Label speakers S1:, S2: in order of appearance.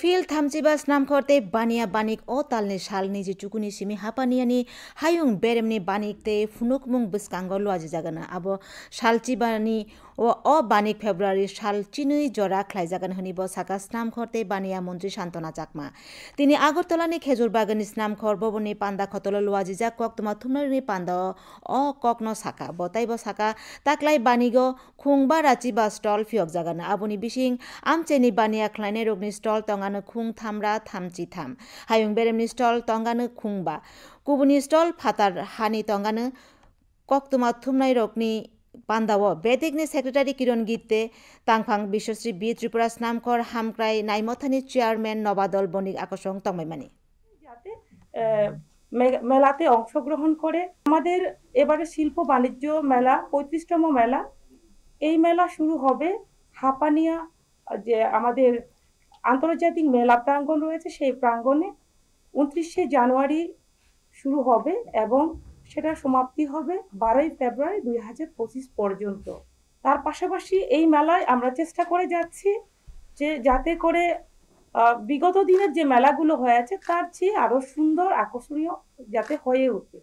S1: Field thamchibas namkhorte bania banik o talni shalni ji chukuni simi hapaniani hayung beremni banikte funukmung biskango loaji jagana abo shalchibani o banik February shal chinui jora khlaijagan hanibo saka namkhorte bania mantri Santona Chakma tini Agartalani khejur bagani namkhor boboni panda khotolo loaji jak koktuma thumnari panda o kokno saka botaibo saka taklai banigo khungba rachiba stall fiok jagana aboni bising amcheni bania khlaine rogni stall tongano khung thamra thamchi tham hayung beremni stall tongano khungba kubuni stall phatar hani tongano koktuma thumnai rokni pandao bedikni secretary Kiron Gitte tangphang Bishosri B Tripura Namkor Hamkrai Naimothani chairman Nobadol Bonik Akosong tongmaimani
S2: যাতে মেলাতে অংশগ্রহণ করে আমাদের এবারে শিল্প বাণিজ্য মেলা ৩৫তম মেলা এই মেলা শুরু হবে হাপানিয়া যে আমাদের আন্তর্জাতিক মেলা প্রাঙ্গণ রয়েছে সেই প্রাঙ্গণে ২৯শে জানুয়ারি শুরু হবে এবং সেটা সমাপ্তি হবে ১২ই ফেব্রুয়ারি ২০২৫ পর্যন্ত। তার পাশাপাশি এই মেলায় আমরা চেষ্টা করে যাচ্ছি যে যাতে করে বিগত দিনের যে মেলাগুলো হয়েছে তার চেয়ে আরো সুন্দর আকর্ষণীয় যাতে হয়ে ওঠে।